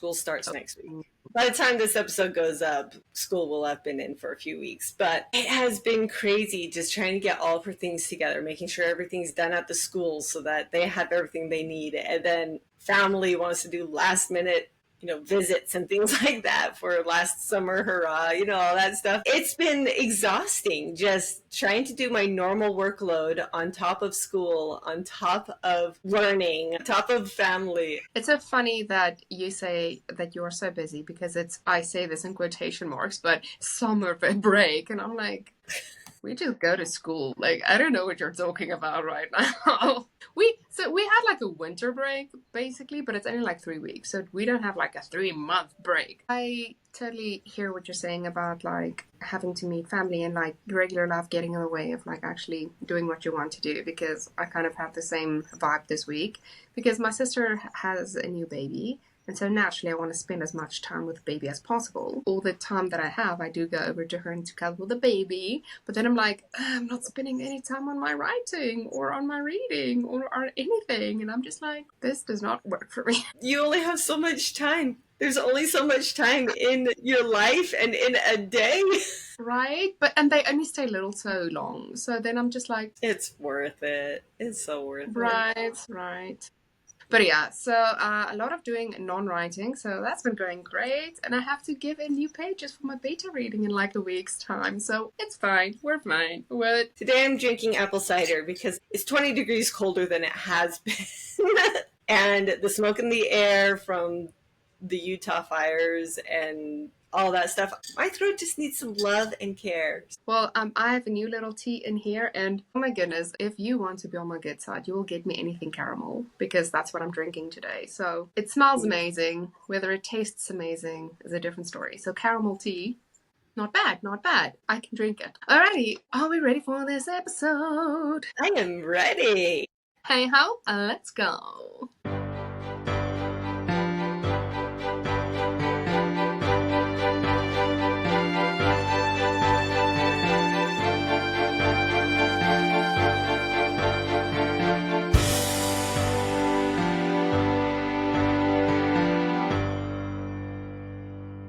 School starts next week. By the time this episode goes up, school will have been in for a few weeks. But it has been crazy just trying to get all of her things together, making sure everything's done at the school so that they have everything they need. And then family wants to do last minute visits and things like that for last summer hurrah, all that stuff. It's been exhausting just trying to do my normal workload on top of school, on top of learning, on top of family. It's so funny that you say that you're so busy because I say this in quotation marks, but summer break. And I'm like, we just go to school. Like, I don't know what you're talking about right now. We had like a winter break basically, but it's only like 3 weeks. So we don't have like a 3-month break. I totally hear what you're saying about like having to meet family and like regular life getting in the way of like actually doing what you want to do, because I kind of have the same vibe this week because my sister has a new baby. And so naturally, I want to spend as much time with the baby as possible. All the time that I have, I do go over to her and to cuddle with the baby. But then I'm like, I'm not spending any time on my writing or on my reading or anything. And I'm just like, this does not work for me. You only have so much time. There's only so much time in your life and in a day. Right? And they only stay little so long. So then I'm just like, it's worth it. It's so worth it. Right. But yeah, so a lot of doing non-writing, so that's been going great. And I have to give in new pages for my beta reading in like a week's time. So it's fine. We're fine. Today I'm drinking apple cider because it's 20 degrees colder than it has been. And the smoke in the air from the Utah fires and all that stuff. My throat just needs some love and care. Well, I have a new little tea in here, and oh my goodness, if you want to be on my good side, you will get me anything caramel, because that's what I'm drinking today. So it smells amazing. Whether it tastes amazing is a different story. So caramel tea, not bad. I can drink it. Alrighty, are we ready for this episode? I am ready. Hey ho, let's go.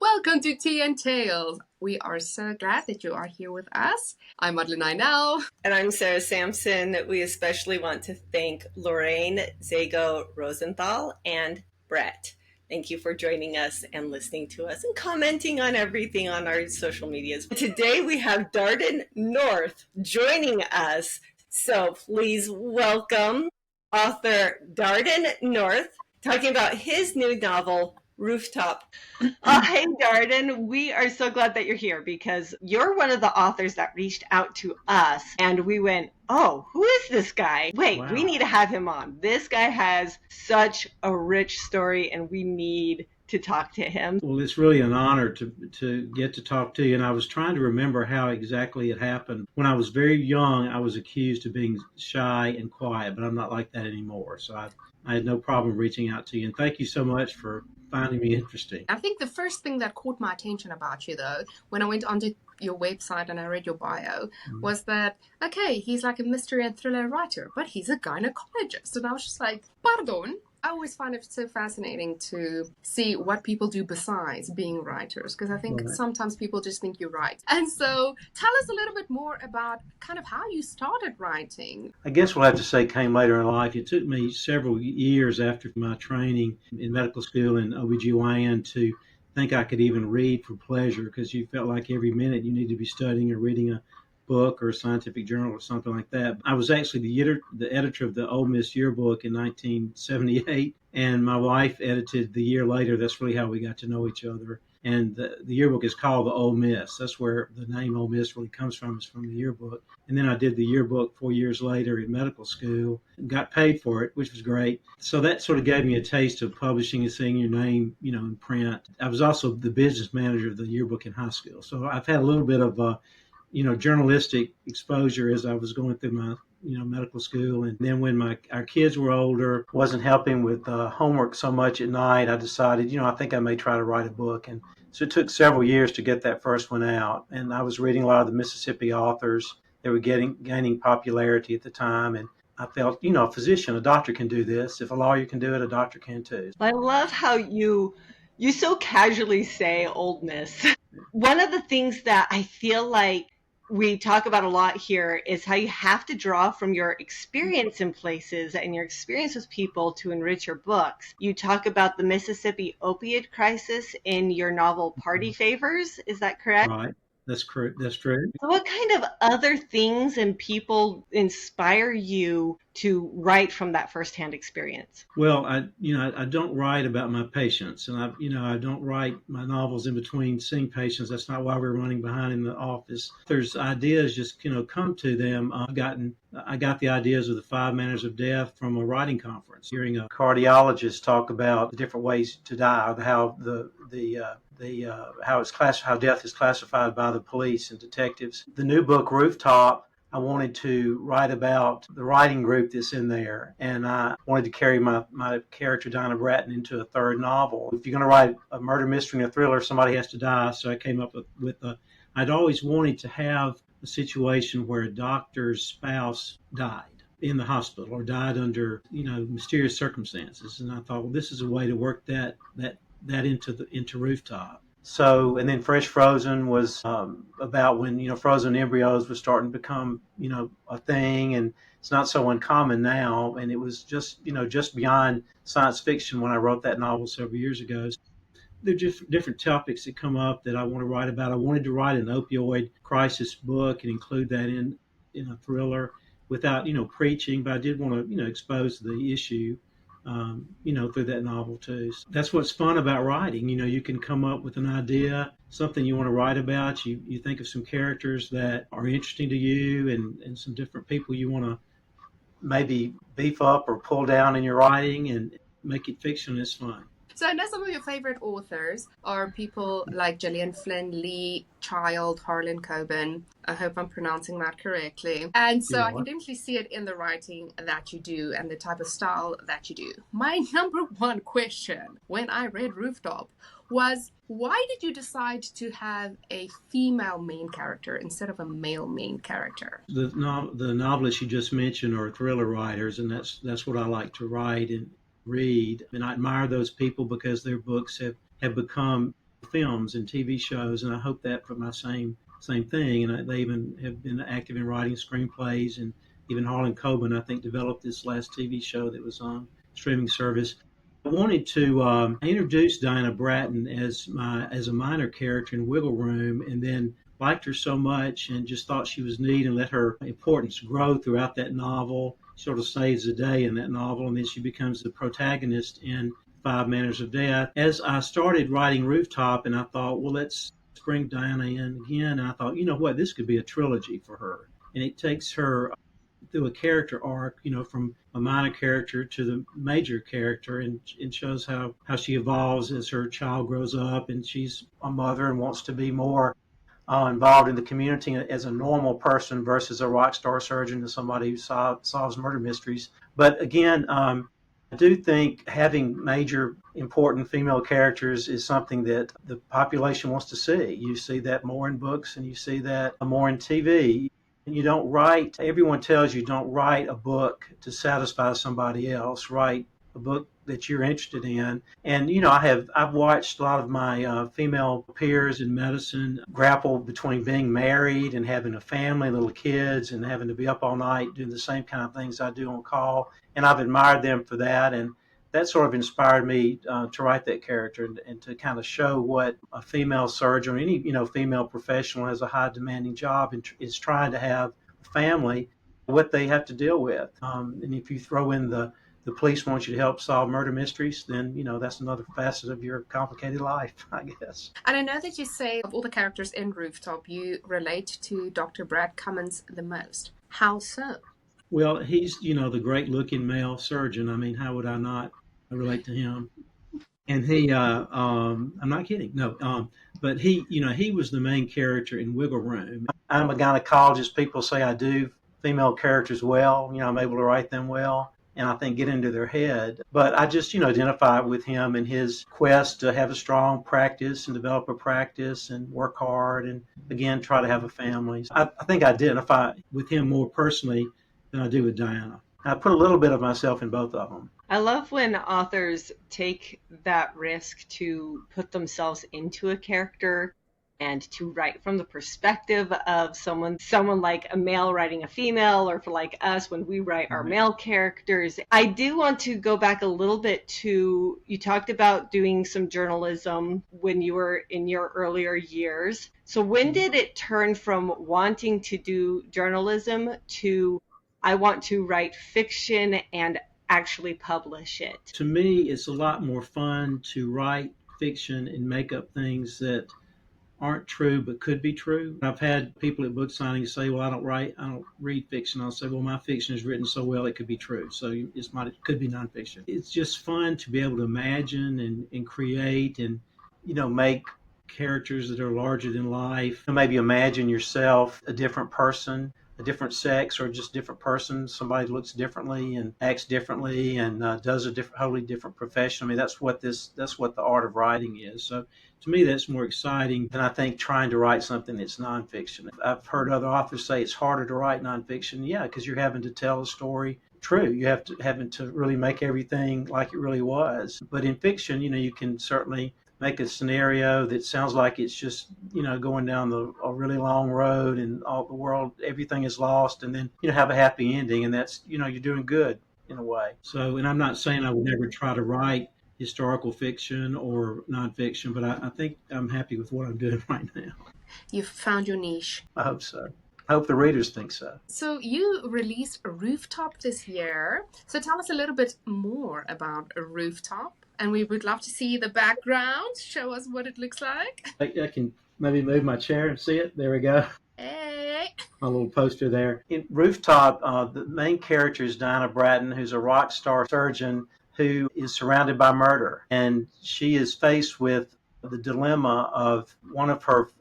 Welcome to Tea and Tales. We are so glad that you are here with us. I'm Madeleine Einel. And I'm Sarah Sampson. We especially want to thank Lorraine Zago Rosenthal and Brett. Thank you for joining us and listening to us and commenting on everything on our social medias. Today we have Darden North joining us. So please welcome author Darden North talking about his new novel, Rooftop. Hey, Darden, we are so glad that you're here because you're one of the authors that reached out to us and we went, oh, who is this guy? Wait, wow. We need to have him on. This guy has such a rich story and we need to talk to him. Well, it's really an honor to get to talk to you. And I was trying to remember how exactly it happened. When I was very young, I was accused of being shy and quiet, but I'm not like that anymore. So I had no problem reaching out to you. And thank you so much for finding me interesting. I think the first thing that caught my attention about you, though, when I went onto your website and I read your bio, was that, okay, he's like a mystery and thriller writer, but he's a gynecologist. And I was just like, pardon? I always find it so fascinating to see what people do besides being writers, because I think sometimes people just think you write. And so tell us a little bit more about kind of how you started writing. I guess what I have to say came later in life. It took me several years after my training in medical school in OBGYN to think I could even read for pleasure, because you felt like every minute you needed to be studying or reading a book or a scientific journal or something like that. I was actually the editor of the Ole Miss yearbook in 1978, and my wife edited the year later. That's really how we got to know each other. And the yearbook is called the Ole Miss. That's where the name Ole Miss really comes from, is from the yearbook. And then I did the yearbook 4 years later in medical school, got paid for it, which was great. So that sort of gave me a taste of publishing and seeing your name, in print. I was also the business manager of the yearbook in high school. So I've had a little bit of journalistic exposure as I was going through my, medical school. And then when our kids were older, wasn't helping with homework so much at night, I decided, I think I may try to write a book. And so it took several years to get that first one out. And I was reading a lot of the Mississippi authors that were gaining popularity at the time. And I felt, a physician, a doctor can do this. If a lawyer can do it, a doctor can too. I love how you You so casually say oldness. One of the things that I feel like we talk about a lot here is how you have to draw from your experience in places and your experience with people to enrich your books. You talk about the Mississippi opioid crisis in your novel Party Favors. Is that correct? Right. That's correct. That's true. So what kind of other things and people inspire you to write from that firsthand experience? Well, I don't write about my patients, and I don't write my novels in between seeing patients. That's not why we're running behind in the office. There's ideas just, come to them. I got the ideas of the 5 manners of death from a writing conference, hearing a cardiologist talk about the different ways to die, or how how death is classified by the police and detectives. The new book, Rooftop, I wanted to write about the writing group that's in there, and I wanted to carry my character Dinah Bratton into a third novel. If you're going to write a murder mystery and a thriller, somebody has to die. So I came up I'd always wanted to have a situation where a doctor's spouse died in the hospital or died under mysterious circumstances, and I thought, well, this is a way to work that into Rooftop. So, and then Fresh Frozen was about when frozen embryos were starting to become a thing, and it's not so uncommon now. And it was just beyond science fiction when I wrote that novel several years ago. There are just different topics that come up that I want to write about. I wanted to write an opioid crisis book and include that in a thriller without preaching, but I did want to expose the issue through that novel too. So that's what's fun about writing. You can come up with an idea, something you want to write about. You think of some characters that are interesting to you, and some different people you want to maybe beef up or pull down in your writing and make it fiction. It's fun. So I know some of your favorite authors are people like Gillian Flynn, Lee Child, Harlan Coben. I hope I'm pronouncing that correctly. And so I can definitely see it in the writing that you do and the type of style that you do. My number one question when I read Rooftop was, why did you decide to have a female main character instead of a male main character? The novelists you just mentioned are thriller writers, and that's what I like to write and read. And I admire those people because their books have become films and TV shows, and I hope that for my same thing. And they even have been active in writing screenplays, and even Harlan Coben, I think, developed this last TV show that was on streaming service. I wanted to introduce Dinah Bratton as a minor character in Wiggle Room, and then liked her so much and just thought she was neat and let her importance grow throughout that novel. She sort of saves the day in that novel, and then she becomes the protagonist in 5 Manners of Death. As I started writing Rooftop, and I thought, well, let's bring Diana in again, and I thought, you know what, this could be a trilogy for her. And it takes her through a character arc, from a minor character to the major character, and shows how she evolves as her child grows up, and she's a mother and wants to be more involved in the community as a normal person versus a rock star surgeon and somebody who solves murder mysteries. But again, I do think having major important female characters is something that the population wants to see. You see that more in books, and you see that more in TV. You don't write, everyone tells you don't write a book to satisfy somebody else. Write a book that you're interested in. And I've watched a lot of my female peers in medicine grapple between being married and having a family, little kids, and having to be up all night doing the same kind of things I do on call. And I've admired them for that, and that sort of inspired me to write that character, and to kind of show what a female surgeon or any female professional has a high demanding job and is trying to have a family, what they have to deal with. And if you throw in the police want you to help solve murder mysteries, then that's another facet of your complicated life, I guess. And I know that you say of all the characters in Rooftop, you relate to Dr. Brad Cummins the most. How so? Well, he's the great looking male surgeon. I mean, how would I not relate to him? And he, I'm not kidding, no, but he was the main character in Wiggle Room. I'm a gynecologist. People say I do female characters well. I'm able to write them well, and I think get into their head. But I just, identify with him and his quest to have a strong practice and develop a practice and work hard and, again, try to have a family. I think I identify with him more personally than I do with Diana. I put a little bit of myself in both of them. I love when authors take that risk to put themselves into a character and to write from the perspective of someone like a male writing a female, or for like us when we write our Right. male characters. I do want to go back a little bit to, you talked about doing some journalism when you were in your earlier years. So when did it turn from wanting to do journalism to I want to write fiction and actually publish it? To me, it's a lot more fun to write fiction and make up things that aren't true but could be true. I've had people at book signings say, "Well, I don't read fiction." I'll say, "Well, my fiction is written so well it could be true, so it could be nonfiction." It's just fun to be able to imagine and create and make characters that are larger than life. Maybe imagine yourself a different person, a different sex, or just different person. Somebody looks differently and acts differently and does a wholly different profession. I mean, that's what the art of writing is. So to me, that's more exciting than I think trying to write something that's nonfiction. I've heard other authors say it's harder to write nonfiction. Yeah, because you're having to tell a story true. You have to having to really make everything like it really was. But in fiction, you can certainly make a scenario that sounds like it's just going down a really long road and all the world, everything is lost, and then have a happy ending, and that's you're doing good in a way. So, and I'm not saying I would never try to write historical fiction or nonfiction, but I think I'm happy with what I'm doing right now. You've found your niche. I hope so. I hope the readers think so. So you released Rooftop this year. So tell us a little bit more about Rooftop. And we would love to see the background. Show us what it looks like. I can maybe move my chair and see it. There we go. Hey. My little poster there. In Rooftop, the main character is Diana Bratton, who's a rock star surgeon who is surrounded by murder. And she is faced with the dilemma of one of her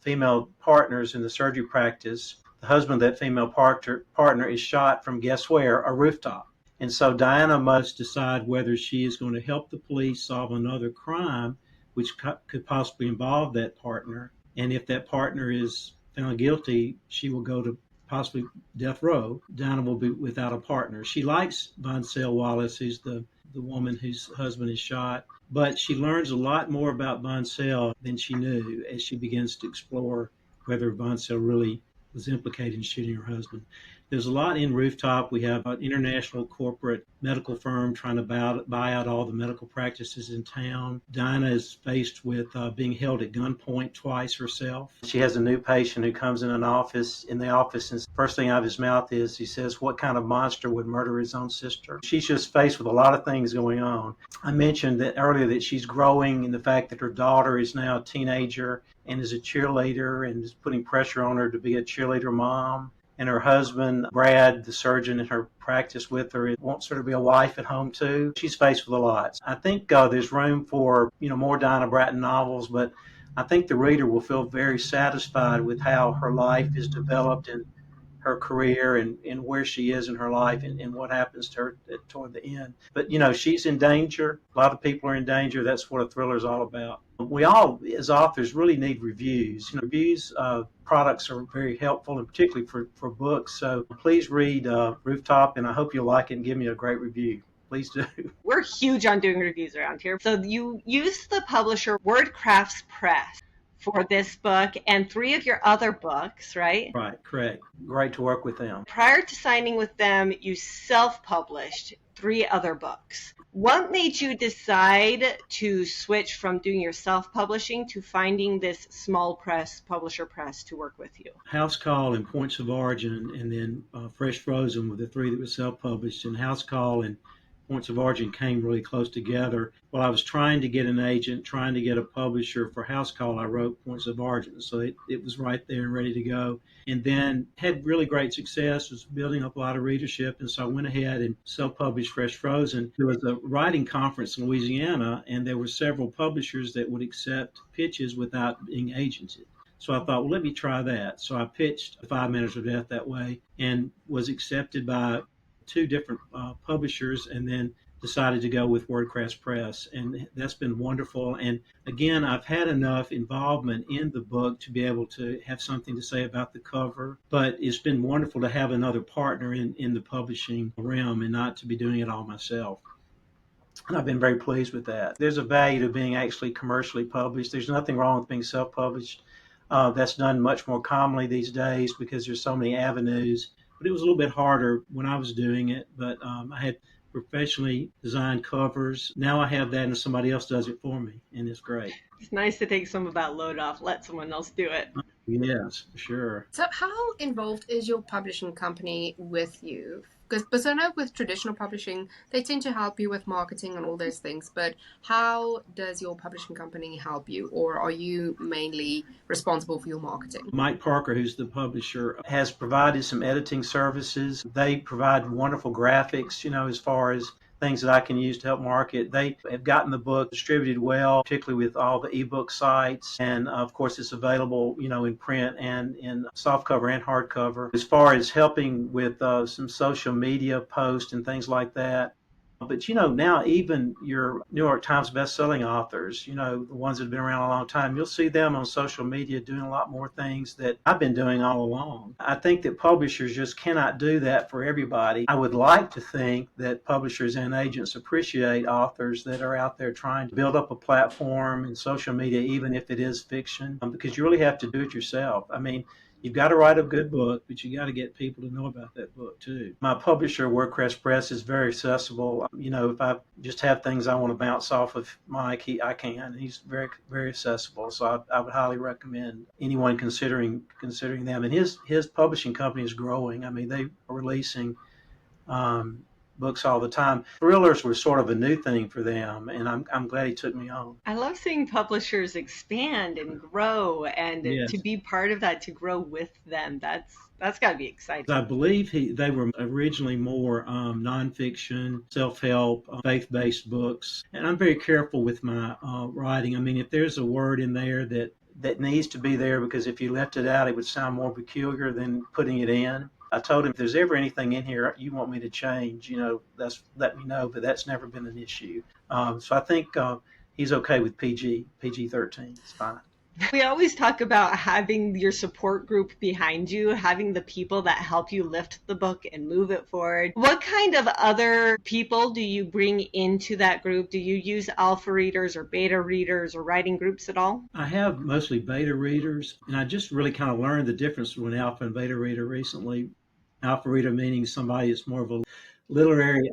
female partners in the surgery practice. The husband of that female partner is shot from, guess where? A rooftop. And so Diana must decide whether she is going to help the police solve another crime which could possibly involve that partner. And if that partner is found guilty, she will go to possibly death row. Diana will be without a partner. She likes Bonsell Wallace, who's the woman whose husband is shot, but she learns a lot more about Bonsell than she knew as she begins to explore whether Bonsell really was implicated in shooting her husband. There's a lot in Rooftop. We have an international corporate medical firm trying to buy out all the medical practices in town. Dinah is faced with being held at gunpoint twice herself. She has a new patient who comes in the office, and the first thing out of his mouth is, he says, "What kind of monster would murder his own sister?" She's just faced with a lot of things going on. I mentioned that earlier that she's growing in the fact that her daughter is now a teenager and is a cheerleader and is putting pressure on her to be a cheerleader mom. And her husband, Brad, the surgeon in her practice with her, wants her to be a wife at home too. She's faced with a lot. I think there's room for more Dinah Bratton novels, but I think the reader will feel very satisfied with how her life is developed and her career and where she is in her life and what happens to her toward the end. But, she's in danger. A lot of people are in danger. That's what a thriller is all about. We all, as authors, really need reviews. Reviews of products are very helpful, and particularly for books. So please read Rooftop, and I hope you'll like it and give me a great review. Please do. We're huge on doing reviews around here. So you use the publisher WordCrafts Press for this book and 3 of your other books, right? Right, correct. Great to work with them. Prior to signing with them, you self-published 3 other books. What made you decide to switch from doing your self-publishing to finding this small press, publisher press, to work with you? House Call and Points of Origin, and then Fresh Frozen were the 3 that were self-published, and House Call and Points of Origin came really close together. While I was trying to get an agent, trying to get a publisher for House Call, I wrote Points of Origin. So it was right there and ready to go. And then had really great success, was building up a lot of readership. And so I went ahead and self-published Fresh Frozen. There was a writing conference in Louisiana, and there were several publishers that would accept pitches without being agented. So I thought, well, let me try that. So I pitched 5 Minutes of Death that way and was accepted by 2 different publishers, and then decided to go with WordPress Press, and that's been wonderful. And again, I've had enough involvement in the book to be able to have something to say about the cover, but it's been wonderful to have another partner in the publishing realm and not to be doing it all myself. And I've been very pleased with that. There's a value to being actually commercially published. There's nothing wrong with being self-published. That's done much more commonly these days because there's so many avenues. But it was a little bit harder when I was doing it. But I had professionally designed covers. Now I have that, and somebody else does it for me, and it's great. It's nice to take some of that load off, let someone else do it. Yes, for sure. So how involved is your publishing company with you? Because I know with traditional publishing, they tend to help you with marketing and all those things, but how does your publishing company help you, or are you mainly responsible for your marketing? Mike Parker, who's the publisher, has provided some editing services. They provide wonderful graphics, as far as things that I can use to help market. They have gotten the book distributed well, particularly with all the ebook sites. And of course, it's available, in print and in softcover and hardcover. As far as helping with some social media posts and things like that, but now even your New York Times best-selling authors, the ones that have been around a long time, you'll see them on social media doing a lot more things that I've been doing all along. I think that publishers just cannot do that for everybody. I would like to think that publishers and agents appreciate authors that are out there trying to build up a platform in social media, even if it is fiction, because you really have to do it yourself. I mean, you've got to write a good book, but you got to get people to know about that book too. My publisher, WordPress Press, is very accessible. If I just have things I want to bounce off of Mike, I can. He's very, very accessible. So I would highly recommend anyone considering them. And his publishing company is growing. I mean, they are releasing books all the time. Thrillers were sort of a new thing for them, and I'm glad he took me on. I love seeing publishers expand and grow, and to Yes. be part of that, to grow with them. That's got to be exciting. I believe they were originally more nonfiction, self-help, faith-based books. And I'm very careful with my writing. I mean, if there's a word in there that needs to be there, because if you left it out, it would sound more peculiar than putting it in. I told him, if there's ever anything in here you want me to change, let me know. But that's never been an issue. So I think he's okay with PG-13. It's fine. We always talk about having your support group behind you, having the people that help you lift the book and move it forward. What kind of other people do you bring into that group? Do you use alpha readers or beta readers or writing groups at all? I have mostly beta readers, and I just really kind of learned the difference between alpha and beta reader recently. Alpha reader meaning somebody that's more of a literary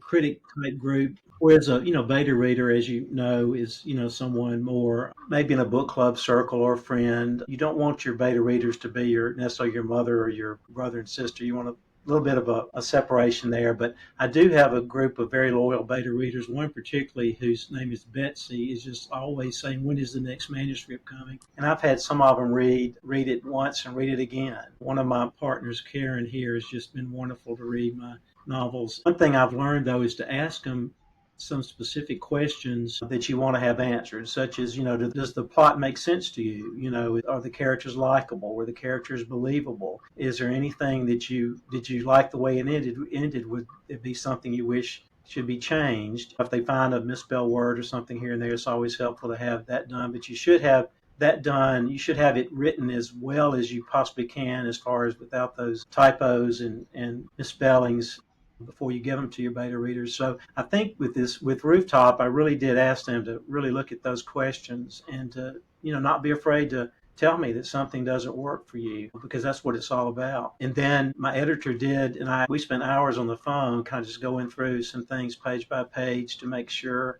critic type group, whereas a beta reader, as you know, is someone more maybe in a book club circle or a friend. You don't want your beta readers to be necessarily your mother or your brother and sister. You want a little bit of a separation there. But I do have a group of very loyal beta readers. One particularly, whose name is Betsy, is just always saying, when is the next manuscript coming? And I've had some of them read it once and read it again. One of my partners, Karen, here, has just been wonderful to read my novels. One thing I've learned, though, is to ask them some specific questions that you want to have answered, such as, does the plot make sense to you? Are the characters likable? Were the characters believable? Is there anything did you like the way it ended? Would it be something you wish should be changed? If they find a misspelled word or something here and there, it's always helpful to have that done, but you should have that done. You should have it written as well as you possibly can, as far as without those typos and misspellings, before you give them to your beta readers. So I think with Rooftop, I really did ask them to really look at those questions and to, not be afraid to tell me that something doesn't work for you, because that's what it's all about. And then my editor did, and we spent hours on the phone kind of just going through some things page by page to make sure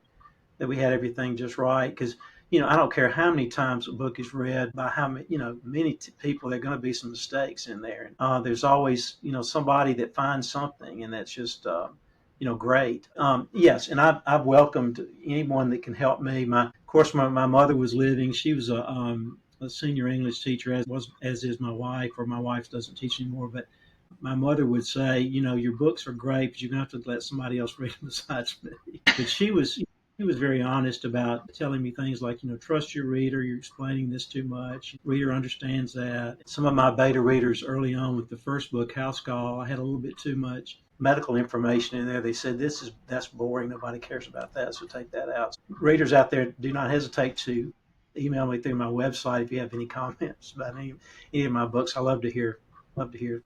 that we had everything just right. Because I don't care how many times a book is read by how many, many people, there are going to be some mistakes in there. There's always, somebody that finds something, and that's just, great. Yes, and I've welcomed anyone that can help me. Of course, my mother was living. She was a senior English teacher, as is my wife, or my wife doesn't teach anymore. But my mother would say, your books are great, but you're going to have to let somebody else read them besides me. But she was very honest about telling me things like, trust your reader. You're explaining this too much. Reader understands that. Some of my beta readers early on with the first book, House Call, I had a little bit too much medical information in there. They said that's boring. Nobody cares about that, so take that out. Readers out there, do not hesitate to email me through my website if you have any comments about any of my books. I love to hear.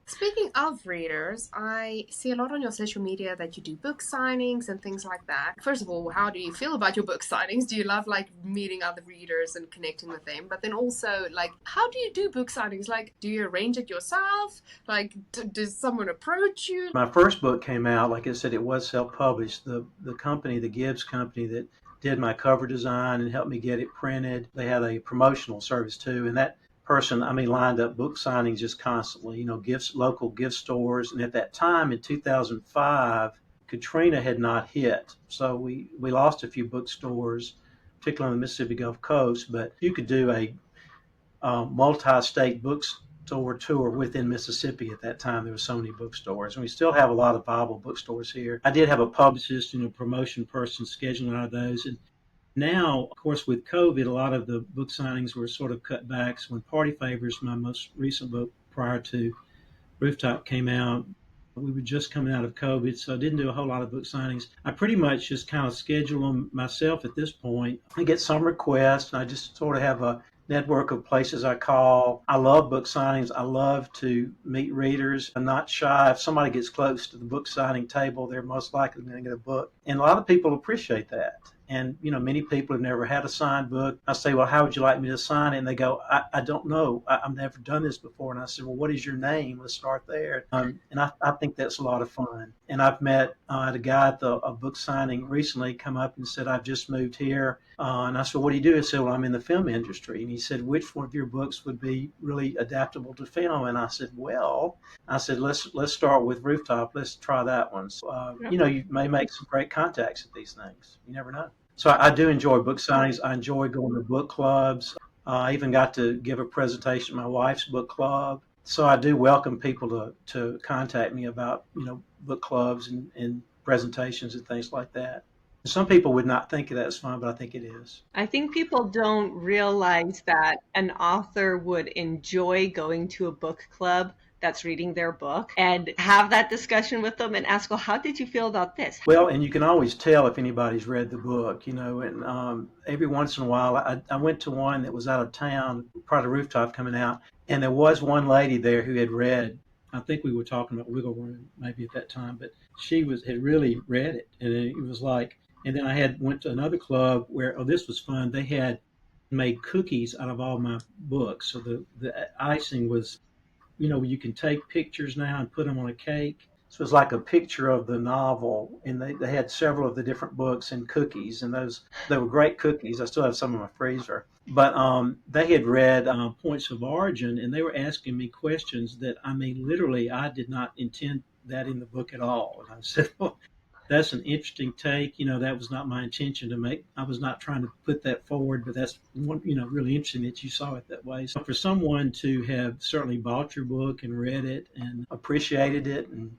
Speaking of readers, I see a lot on your social media that you do book signings and things like that. First of all, how do you feel about your book signings? Do you love like meeting other readers and connecting with them? But then also, like, how do you do book signings? Like, do you arrange it yourself? Like, does someone approach you? My first book came out, like I said, it was self-published. The company, the Gibbs company that did my cover design and helped me get it printed, they had a promotional service too, and that person, lined up book signings just constantly, local gift stores. And at that time in 2005, Katrina had not hit. So we lost a few bookstores, particularly on the Mississippi Gulf Coast, but you could do a multi-state bookstore tour within Mississippi at that time. There were so many bookstores, and we still have a lot of viable bookstores here. I did have a publicist and a promotion person scheduling a lot of those, and now, of course, with COVID, a lot of the book signings were sort of cut back. So when Party Favors, my most recent book prior to Rooftop, came out, we were just coming out of COVID, so I didn't do a whole lot of book signings. I pretty much just kind of schedule them myself at this point. I get some requests, and I just sort of have a network of places I call. I love book signings. I love to meet readers. I'm not shy. If somebody gets close to the book signing table, they're most likely going to get a book. And a lot of people appreciate that. And, many people have never had a signed book. I say, well, how would you like me to sign it? And they go, I don't know. I've never done this before. And I said, well, what is your name? Let's start there. And I think that's a lot of fun. And I've met a guy at a book signing recently come up and said, I've just moved here. And I said, what do you do? I said, well, I'm in the film industry. And he said, which one of your books would be really adaptable to film? And I said, let's start with Rooftop. Let's try that one. So, you may make some great contacts at these things. You never know. So I do enjoy book signings. I enjoy going to book clubs. I even got to give a presentation at my wife's book club. So I do welcome people to contact me about, book clubs and presentations and things like that. Some people would not think of that as fun, but I think it is. I think people don't realize that an author would enjoy going to a book club that's reading their book and have that discussion with them and ask, well, how did you feel about this? Well, and you can always tell if anybody's read the book, and every once in a while, I went to one that was out of town prior to Rooftop coming out, and there was one lady there who had read, I think we were talking about Wiggle Room maybe at that time, but she had really read it, and it was like, and then I went to another club where, this was fun, they had made cookies out of all my books, so the icing was, you can take pictures now and put them on a cake. So it's like a picture of the novel, and they had several of the different books and cookies, and they were great cookies. I still have some in my freezer. But they had read Points of Origin, and they were asking me questions that, literally, I did not intend that in the book at all. And I said, well, that's an interesting take. That was not my intention to make. I was not trying to put that forward, but that's one, really interesting that you saw it that way. So for someone to have certainly bought your book and read it and appreciated it, and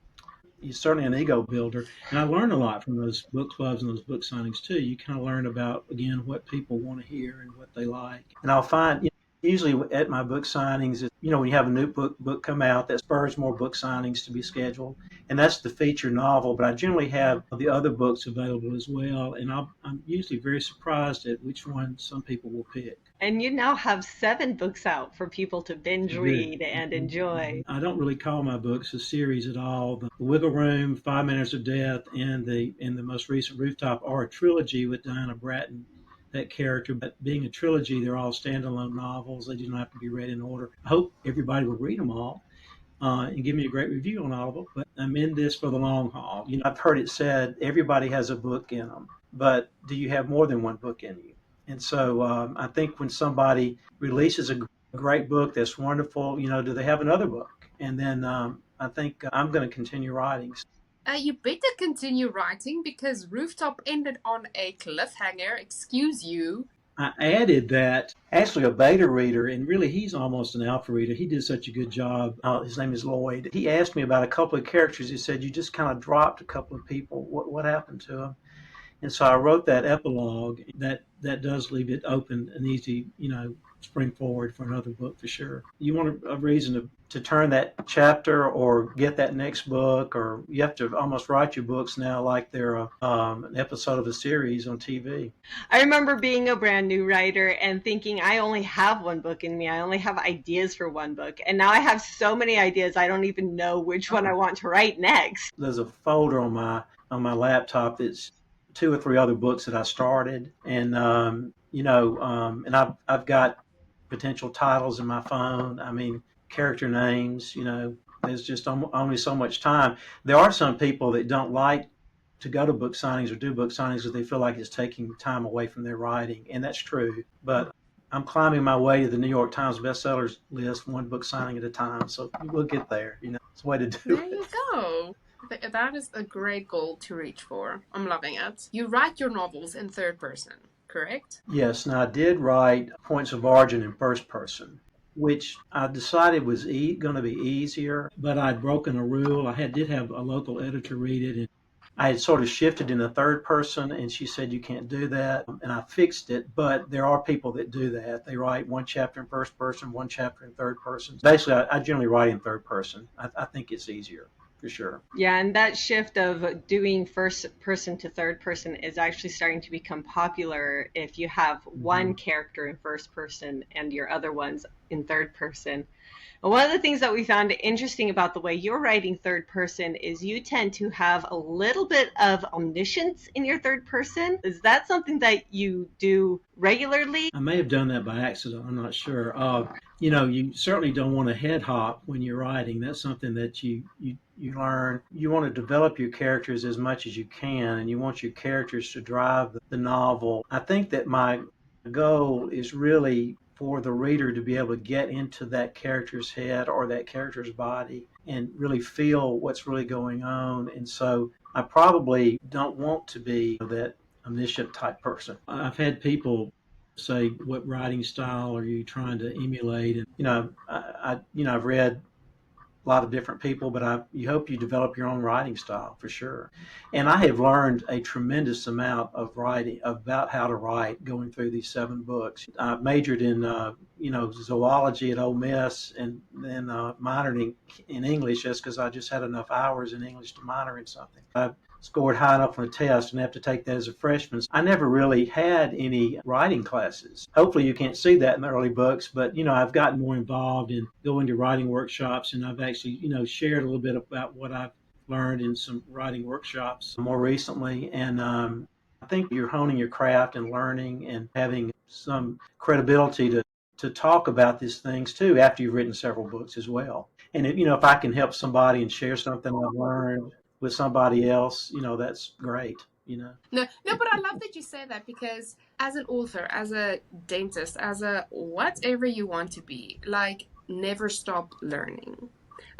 it's certainly an ego builder. And I learned a lot from those book clubs and those book signings too. You kind of learn about, again, what people want to hear and what they like. And I'll find, usually at my book signings, when you have a new book come out, that spurs more book signings to be scheduled. And that's the feature novel, but I generally have the other books available as well. And I'm usually very surprised at which one some people will pick. And you now have 7 books out for people to binge read and enjoy. I don't really call my books a series at all. The Wiggle Room, 5 Manners of Death, and the most recent Rooftop are a trilogy with Diana Bratton, that character. But being a trilogy, they're all standalone novels. They do not have to be read in order. I hope everybody will read them all and give me a great review on all of them. But I'm in this for the long haul. I've heard it said everybody has a book in them, but do you have more than one book in you? And so I think when somebody releases a great book that's wonderful, do they have another book? And then I think I'm going to continue writing. You better continue writing because Rooftop ended on a cliffhanger. Excuse you. I added that actually a beta reader, and really he's almost an alpha reader. He did such a good job. His name is Lloyd. He asked me about a couple of characters. He said, you just kind of dropped a couple of people. What happened to them? And so I wrote that epilogue. That does leave it open and easy, spring forward for another book for sure. You want a reason to turn that chapter or get that next book, or you have to almost write your books now like they're an episode of a series on TV. I remember being a brand new writer and thinking I only have one book in me. I only have ideas for one book. And now I have so many ideas, I don't even know which one I want to write next. There's a folder on my laptop that's two or three other books that I started, and and I've got potential titles in my phone. I mean, character names. There's just only so much time. There are some people that don't like to go to book signings or do book signings because they feel like it's taking time away from their writing, and that's true. But I'm climbing my way to the New York Times bestsellers list, one book signing at a time. So we'll get there. It's the way to do There it. you go. That is a great goal to reach for. I'm loving it. You write your novels in third person, correct? Yes, and I did write points of origin in first person, which I decided was going to be easier, but I'd broken a rule. Did have a local editor read it, and I had sort of shifted in the third person, and she said you can't do that, and I fixed it. But there are people that do that. They write one chapter in first person, one chapter in third person. Basically, I generally write in third person. I think it's easier. For sure. Yeah, and that shift of doing first person to third person is actually starting to become popular if you have one character in first person and your other ones in third person. And one of the things that we found interesting about the way you're writing third person is you tend to have a little bit of omniscience in your third person. Is that something that you do regularly? I may have done that by accident. I'm not sure. You certainly don't want to head hop when you're writing. That's something that you learn. You want to develop your characters as much as you can, and you want your characters to drive the novel. I think that my goal is really for the reader to be able to get into that character's head or that character's body and really feel what's really going on. And so I probably don't want to be that omniscient type person. I've had people say, "What writing style are you trying to emulate?" And I've read a lot of different people, but you hope you develop your own writing style for sure. And I have learned a tremendous amount of writing about how to write going through these 7 books. I majored in zoology at Ole Miss, and then minored in English just because I just had enough hours in English to minor in something. I scored high enough on a test and have to take that as a freshman. I never really had any writing classes. Hopefully you can't see that in the early books, but I've gotten more involved in going to writing workshops, and I've actually shared a little bit about what I've learned in some writing workshops more recently. And I think you're honing your craft and learning and having some credibility to talk about these things too after you've written several books as well. And if I can help somebody and share something I've learned with somebody else, that's great. No, but I love that you say that, because as an author, as a dentist, as a whatever you want to be, never stop learning.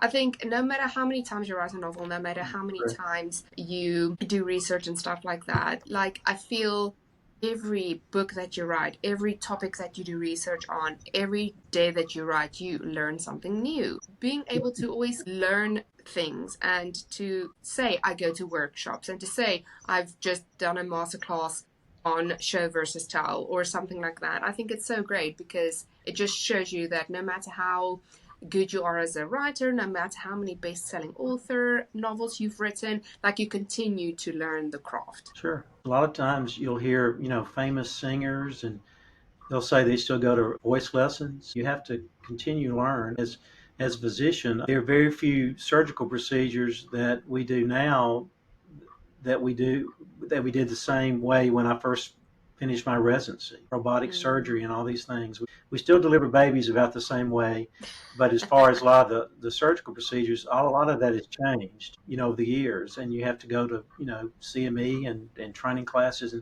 I think no matter how many times you write a novel, no matter how many times you do research and stuff like that, I feel every book that you write, every topic that you do research on, every day that you write, you learn something new. Being able to always learn things, and to say I go to workshops, and to say I've just done a masterclass on show versus tell or something like that, I think it's so great, because it just shows you that no matter how good you are as a writer, no matter how many best-selling author novels you've written, you continue to learn the craft. Sure. A lot of times you'll hear famous singers, and they'll say they still go to voice lessons. You have to continue to learn. As a physician, there are very few surgical procedures that we do now that we did the same way when I first finished my residency. Robotic surgery and all these things. We still deliver babies about the same way, but as far as a lot of the surgical procedures, a lot of that has changed, over the years, and you have to go to, CME and training classes,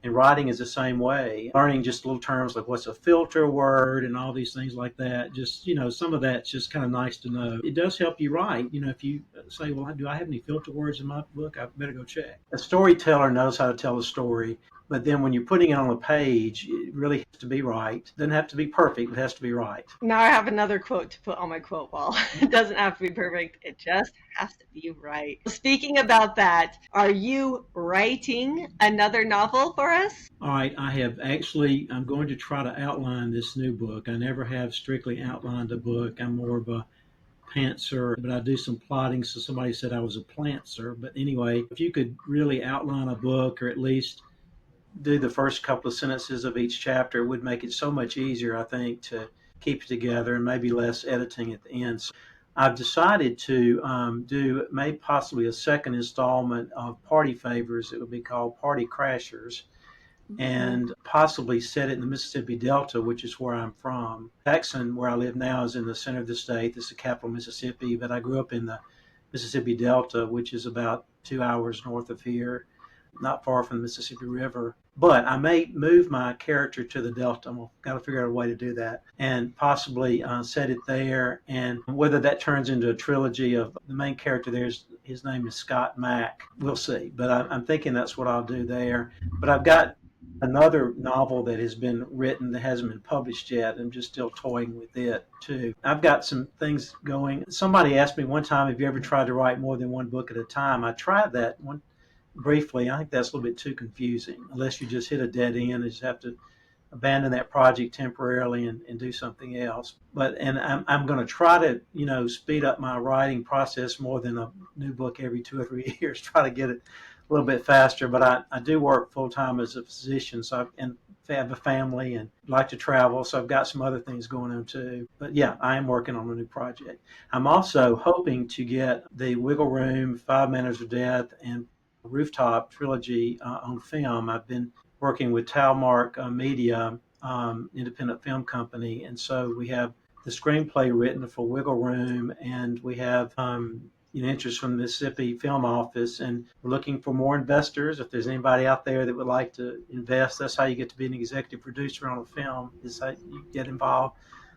and writing is the same way. Learning just little terms like what's a filter word and all these things like that. Just, some of that's just kind of nice to know. It does help you write. If you say, well, do I have any filter words in my book? I better go check. A storyteller knows how to tell a story But then when you're putting it on a page, it really has to be right. It doesn't have to be perfect, but it has to be right. Now I have another quote to put on my quote wall. It doesn't have to be perfect. It just has to be right. Speaking about that, are you writing another novel for us? All right, I have actually, I'm going to try to outline this new book. I never have strictly outlined a book. I'm more of a pantser, but I do some plotting. So somebody said I was a plantser. But anyway, if you could really outline a book or at least do the first couple of sentences of each chapter, it would make it so much easier, I think, to keep it together and maybe less editing at the end. So I've decided to do maybe possibly a second installment of Party Favors. It would be called Party Crashers, and possibly set it in the Mississippi Delta, which is where I'm from. Jackson, where I live now, is in the center of the state. This is the capital, Mississippi, but I grew up in the Mississippi Delta, which is about 2 hours north of here, not far from the Mississippi River. But I may move my character to the Delta. I've got to figure out a way to do that and possibly set it there. And whether that turns into a trilogy of the main character there, his name is Scott Mack. We'll see. But I'm thinking that's what I'll do there. But I've got another novel that has been written that hasn't been published yet. I'm just still toying with it too. I've got some things going. Somebody asked me one time, have you ever tried to write more than one book at a time? I tried that one briefly. I think that's a little bit too confusing unless you just hit a dead end and just have to abandon that project temporarily and do something else. And I'm going to try to speed up my writing process more than a new book every 2 or 3 years. Try to get it a little bit faster. But I do work full time as a physician, and have a family and like to travel. So I've got some other things going on too. But yeah, I am working on a new project. I'm also hoping to get the Wiggle Room, 5 Minutes of Death, and Rooftop trilogy on film. I've been working with Talmark Media, independent film company, and so we have the screenplay written for Wiggle Room, and we have interest from the Mississippi Film Office, and we're looking for more investors. If there's anybody out there that would like to invest, that's how you get to be an executive producer on a film, is how you get involved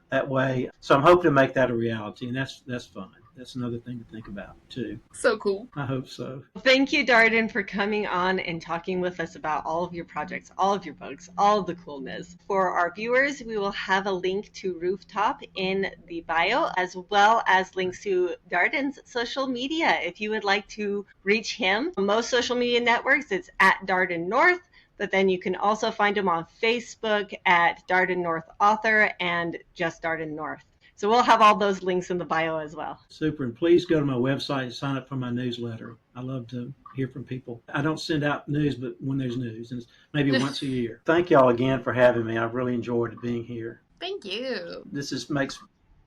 that way. So I'm hoping to make that a reality, and that's fun. That's another thing to think about too. So cool. I hope so. Thank you, Darden, for coming on and talking with us about all of your projects, all of your books, all of the coolness. For our viewers, we will have a link to Rooftop in the bio, as well as links to Darden's social media. If you would like to reach him, most social media networks, it's at Darden North. But then you can also find him on Facebook at Darden North Author and just Darden North. So we'll have all those links in the bio as well. Super. And please go to my website and sign up for my newsletter. I love to hear from people. I don't send out news, but when there's news, and it's maybe once a year. Thank y'all again for having me. I've really enjoyed being here. Thank you. This makes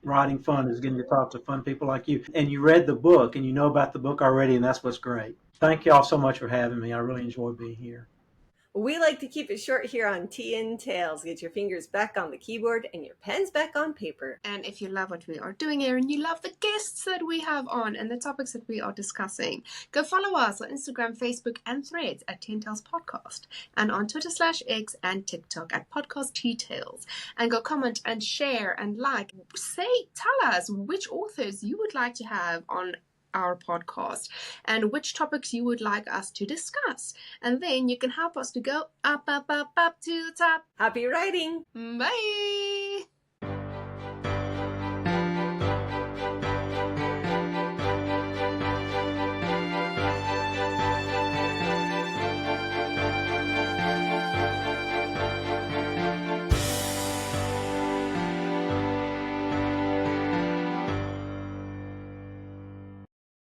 writing fun, is getting to talk to fun people like you. And you read the book and you know about the book already, and that's what's great. Thank y'all so much for having me. I really enjoyed being here. We like to keep it short here on Tea and Tales. Get your fingers back on the keyboard and your pens back on paper. And if you love what we are doing here and you love the guests that we have on and the topics that we are discussing, go follow us on Instagram, Facebook, and Threads at Tea and Tales Podcast, and on Twitter/X and TikTok at Podcast Tea Tales. And go comment and share and like. Tell us which authors you would like to have on our podcast and which topics you would like us to discuss, and then you can help us to go up to the top. Happy writing! Bye.